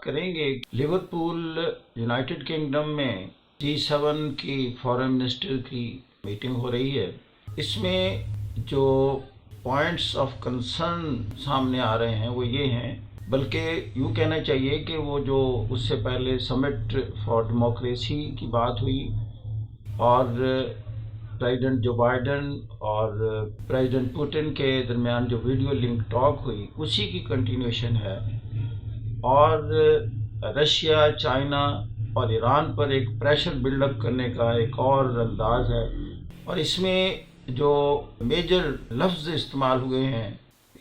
کریں گے Liverpool United kingdom میں G7 کی فارن منسٹر کی میٹنگ ہو رہی ہے۔ اس میں جو پوائنٹس آف کنسرن سامنے آ رہے ہیں وہ یہ ہیں، بلکہ یوں کہنا چاہیے کہ وہ جو اس سے پہلے سمٹ فار ڈیموکریسی کی بات ہوئی اور پریزیڈنٹ جو بائیڈن اور پریزیڈنٹ پوٹن کے درمیان جو ویڈیو لنک ٹاک ہوئی اسی کی کنٹینیوشن ہے، اور رشیا، چائنا اور ایران پر ایک پریشر بلڈ اپ کرنے کا ایک اور انداز ہے، اور اس میں جو میجر لفظ استعمال ہوئے ہیں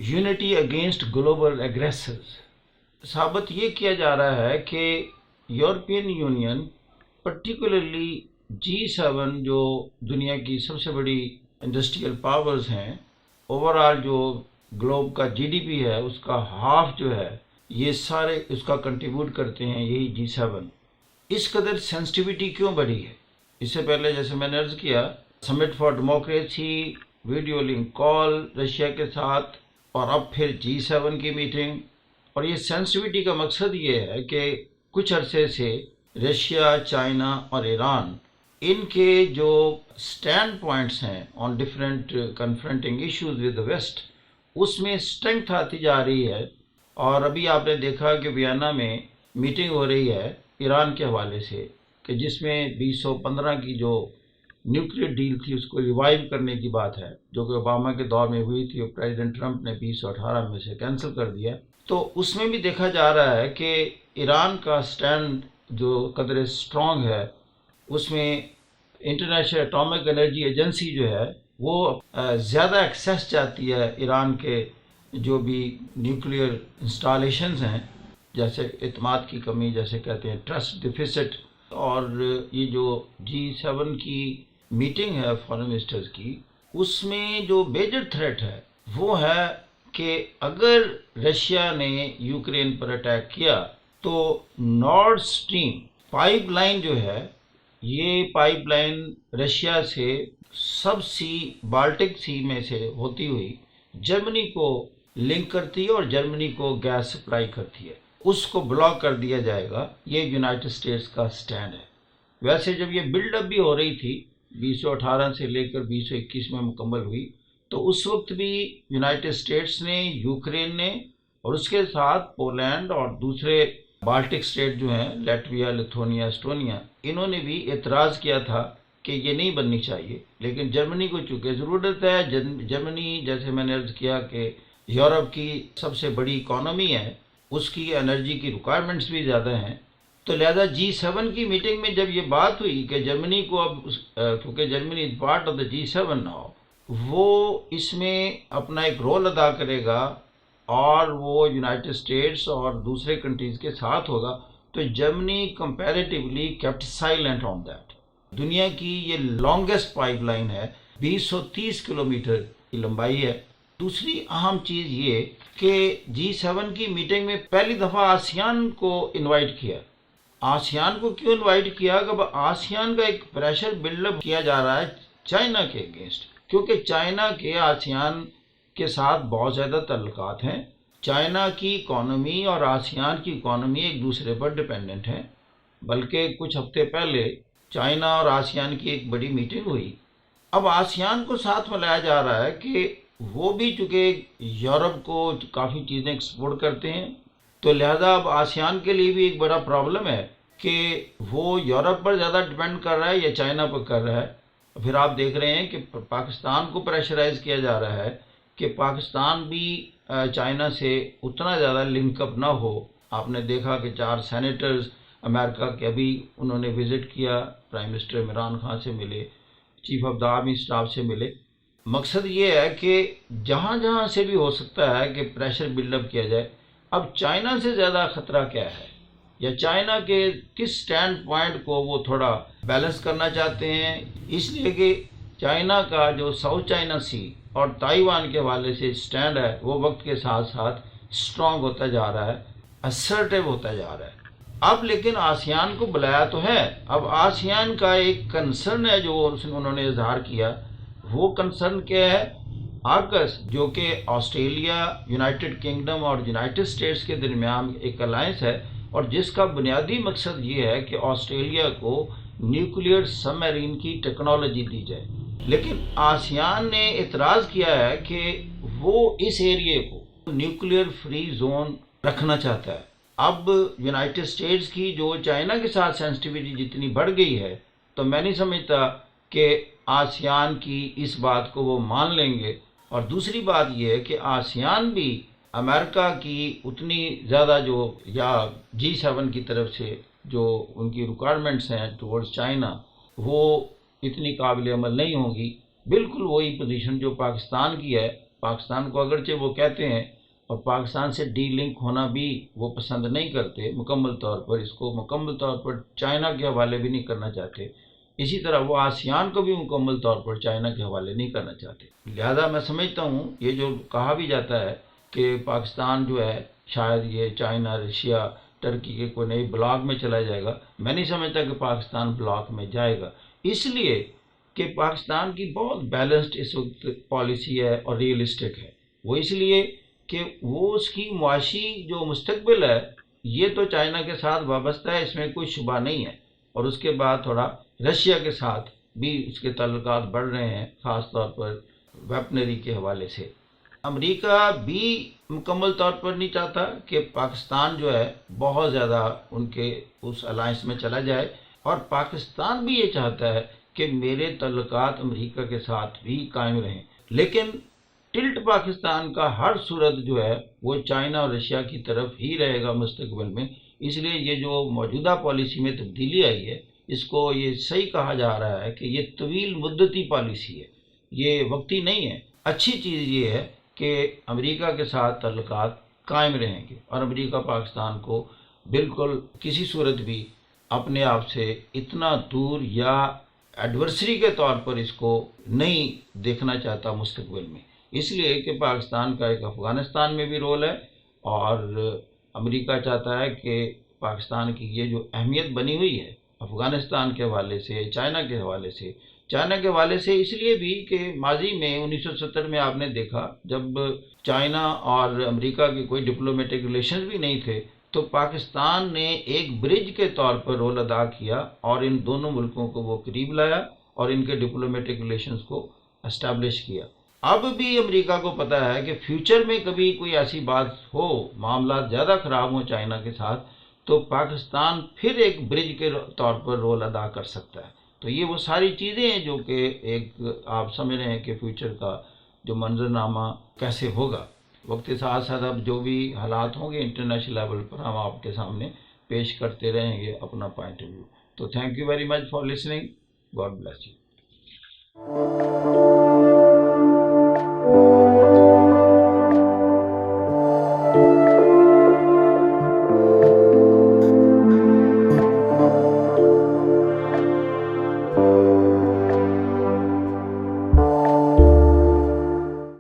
یونٹی اگینسٹ گلوبل ایگریسرز۔ ثابت یہ کیا جا رہا ہے کہ یورپین یونین پرٹیکولرلی G7 جو دنیا کی سب سے بڑی انڈسٹریل پاورز ہیں، اوورآل جو گلوب کا GDP ہے اس کا ہاف جو ہے یہ سارے اس کا کنٹریبیوٹ کرتے ہیں یہی G7۔ اس قدر سینسٹیوٹی کیوں بڑھی ہے؟ اس سے پہلے جیسے میں نے عرض کیا، summit for democracy, video link call Russia کے ساتھ، اور اب پھر G7 کی میٹنگ، اور یہ سینسٹیوٹی کا مقصد یہ ہے کہ کچھ عرصے سے رشیا، چائنا اور ایران ان کے جو سٹینڈ پوائنٹس ہیں on different confronting issues with the west, اس میں اسٹرینگتھ آتی جا رہی ہے، اور ابھی آپ نے دیکھا کہ ویانا میں میٹنگ ہو رہی ہے ایران کے حوالے سے، کہ جس میں 2015 کی جو نیوکلیئر ڈیل تھی اس کو ریوائیو کرنے کی بات ہے، جو کہ اوباما کے دور میں ہوئی تھی اور پریزیڈنٹ ٹرمپ نے 2018 میں سے کینسل کر دیا۔ تو اس میں بھی دیکھا جا رہا ہے کہ ایران کا سٹینڈ جو قدر اسٹرانگ ہے، اس میں انٹرنیشنل اٹامک انرجی ایجنسی جو ہے وہ زیادہ ایکسیس چاہتی ہے ایران کے جو بھی نیوکلیئر انسٹالیشنز ہیں، جیسے اعتماد کی کمی، جیسے کہتے ہیں ٹرسٹ ڈیفیسٹ۔ اور یہ جو G7 کی میٹنگ ہے فارن منسٹرز کی، اس میں جو میجر تھریٹ ہے وہ ہے کہ اگر رشیا نے یوکرین پر اٹیک کیا تو نارڈ سٹریم پائپ لائن جو ہے، یہ پائپ لائن رشیا سے سب سی بالٹک سی میں سے ہوتی ہوئی جرمنی کو لنک کرتی ہے اور جرمنی کو گیس سپلائی کرتی ہے، اس کو بلاک کر دیا جائے گا۔ یہ یونائٹڈ اسٹیٹس کا سٹینڈ ہے۔ ویسے جب یہ بلڈ اپ بھی ہو رہی تھی 2018 سے لے کر 2021 میں مکمل ہوئی، تو اس وقت بھی یونائٹڈ اسٹیٹس نے، یوکرین نے، اور اس کے ساتھ پولینڈ اور دوسرے بالٹک اسٹیٹ جو ہیں لیٹویا، لتھونیا، اسٹونیا، انہوں نے بھی اعتراض کیا تھا کہ یہ نہیں بننی چاہیے، لیکن جرمنی کو چونکہ ضرورت ہے، جرمنی جیسے میں نے عرض کیا کہ یورپ کی سب سے بڑی اکانومی ہے، اس کی انرجی کی ریکوائرمنٹس بھی زیادہ ہیں، تو لہذا G7 کی میٹنگ میں جب یہ بات ہوئی کہ جرمنی کو اب کیونکہ Germany is part of the G7 now, وہ اس میں اپنا ایک رول ادا کرے گا اور وہ یونائٹڈ اسٹیٹس اور دوسرے کنٹریز کے ساتھ ہوگا، تو Germany comparatively kept silent on that. دنیا کی یہ لانگسٹ پائپ لائن ہے، 230 کلومیٹر کی لمبائی ہے۔ دوسری اہم چیز یہ کہ G7 کی میٹنگ میں پہلی دفعہ آسیان کو انوائٹ کیا۔ آسیان کو کیوں انوائٹ کیا؟ کہ آسیان کا ایک پریشر بلڈ اپ کیا جا رہا ہے چائنا کے اگینسٹ، کیونکہ چائنا کے آسیان کے ساتھ بہت زیادہ تعلقات ہیں۔ چائنا کی اکانومی اور آسیان کی اکانومی ایک دوسرے پر ڈیپینڈنٹ ہیں، بلکہ کچھ ہفتے پہلے چائنا اور آسیان کی ایک بڑی میٹنگ ہوئی۔ اب آسیان کو ساتھ ملایا جا رہا ہے کہ وہ بھی چونکہ یورپ کو کافی چیزیں ایکسپورٹ کرتے ہیں، تو لہذا اب آسیان کے لیے بھی ایک بڑا پرابلم ہے کہ وہ یورپ پر زیادہ ڈیپینڈ کر رہا ہے یا چائنا پر کر رہا ہے۔ پھر آپ دیکھ رہے ہیں کہ پاکستان کو پریشرائز کیا جا رہا ہے کہ پاکستان بھی چائنا سے اتنا زیادہ لنک اپ نہ ہو۔ آپ نے دیکھا کہ 4 سینیٹرز امریکہ کے ابھی انہوں نے وزٹ کیا، پرائم منسٹر عمران خان سے ملے، chief of the army staff سے ملے۔ مقصد یہ ہے کہ جہاں جہاں سے بھی ہو سکتا ہے کہ پریشر بلڈ اپ کیا جائے۔ اب چائنا سے زیادہ خطرہ کیا ہے، یا چائنا کے کس سٹینڈ پوائنٹ کو وہ تھوڑا بیلنس کرنا چاہتے ہیں؟ اس لیے کہ چائنا کا جو ساؤتھ چائنا سی اور تائیوان کے حوالے سے سٹینڈ ہے وہ وقت کے ساتھ ساتھ اسٹرانگ ہوتا جا رہا ہے، اسرٹیو ہوتا جا رہا ہے۔ اب لیکن آسیان کو بلایا تو ہے، اب آسیان کا ایک کنسرن ہے جو انہوں نے اظہار کیا۔ وہ کنسرن کیا ہے؟ آکس، جو کہ آسٹریلیا، یونائٹڈ کنگڈم اور یونائٹڈ اسٹیٹس کے درمیان ایک الائنس ہے، اور جس کا بنیادی مقصد یہ ہے کہ آسٹریلیا کو نیوکلیئر سب میرین کی ٹیکنالوجی دی جائے۔ لیکن آسیان نے اعتراض کیا ہے کہ وہ اس ایریے کو نیوکلیئر فری زون رکھنا چاہتا ہے۔ اب یونائٹڈ اسٹیٹس کی جو چائنا کے ساتھ سینسٹیوٹی جتنی بڑھ گئی ہے، تو میں نہیں سمجھتا کہ آسیان کی اس بات کو وہ مان لیں گے۔ اور دوسری بات یہ ہے کہ آسیان بھی امریکہ کی اتنی زیادہ جو یا G7 کی طرف سے جو ان کی ریکوائرمنٹس ہیں ٹورڈز چائنا، وہ اتنی قابل عمل نہیں ہوگی۔ بالکل وہی پوزیشن جو پاکستان کی ہے، پاکستان کو اگرچہ وہ کہتے ہیں اور پاکستان سے ڈی لنک ہونا بھی وہ پسند نہیں کرتے مکمل طور پر، اس کو مکمل طور پر چائنا کے حوالے بھی نہیں کرنا چاہتے، اسی طرح وہ آسیان کو بھی مکمل طور پر چائنا کے حوالے نہیں کرنا چاہتے۔ لہذا میں سمجھتا ہوں یہ جو کہا بھی جاتا ہے کہ پاکستان جو ہے شاید یہ چائنا، رشیا، ترکی کے کوئی نئی بلاک میں چلا جائے گا، میں نہیں سمجھتا کہ پاکستان بلاک میں جائے گا، اس لیے کہ پاکستان کی بہت بیلنسڈ اس وقت پالیسی ہے اور ریئلسٹک ہے۔ وہ اس لیے کہ وہ اس کی معاشی جو مستقبل ہے یہ تو چائنا کے ساتھ وابستہ ہے، اس میں کوئی شبہ نہیں ہے، اور اس کے بعد تھوڑا رشیا کے ساتھ بھی اس کے تعلقات بڑھ رہے ہیں، خاص طور پر ویپنری کے حوالے سے۔ امریکہ بھی مکمل طور پر نہیں چاہتا کہ پاکستان جو ہے بہت زیادہ ان کے اس الائنس میں چلا جائے، اور پاکستان بھی یہ چاہتا ہے کہ میرے تعلقات امریکہ کے ساتھ بھی قائم رہیں، لیکن ٹلٹ پاکستان کا ہر صورت جو ہے وہ چائنا اور رشیا کی طرف ہی رہے گا مستقبل میں۔ اس لیے یہ جو موجودہ پالیسی میں تبدیلی آئی ہے، اس کو یہ صحیح کہا جا رہا ہے کہ یہ طویل مدتی پالیسی ہے، یہ وقتی نہیں ہے۔ اچھی چیز یہ ہے کہ امریکہ کے ساتھ تعلقات قائم رہیں گے، اور امریکہ پاکستان کو بالکل کسی صورت بھی اپنے آپ سے اتنا دور یا ایڈورسری کے طور پر اس کو نہیں دیکھنا چاہتا مستقبل میں، اس لیے کہ پاکستان کا ایک افغانستان میں بھی رول ہے، اور امریکہ چاہتا ہے کہ پاکستان کی یہ جو اہمیت بنی ہوئی ہے افغانستان کے حوالے سے، چائنا کے حوالے سے اس لیے بھی کہ ماضی میں 1970 میں آپ نے دیکھا جب چائنا اور امریکہ کے کوئی ڈپلومیٹک ریلیشنز بھی نہیں تھے، تو پاکستان نے ایک برج کے طور پر رول ادا کیا اور ان دونوں ملکوں کو وہ قریب لایا اور ان کے ڈپلومیٹک ریلیشنز کو اسٹیبلش کیا۔ اب بھی امریکہ کو پتہ ہے کہ فیوچر میں کبھی کوئی ایسی بات ہو، معاملات زیادہ خراب ہوں چائنا کے ساتھ، تو پاکستان پھر ایک برج کے طور پر رول ادا کر سکتا ہے۔ تو یہ وہ ساری چیزیں ہیں جو کہ ایک آپ سمجھ رہے ہیں کہ فیوچر کا جو منظرنامہ کیسے ہوگا۔ وقت کے ساتھ ساتھ اب جو بھی حالات ہوں گے انٹرنیشنل لیول پر ہم آپ کے سامنے پیش کرتے رہیں گے اپنا پوائنٹ آف ویو۔ تو thank you very much for listening, God bless you.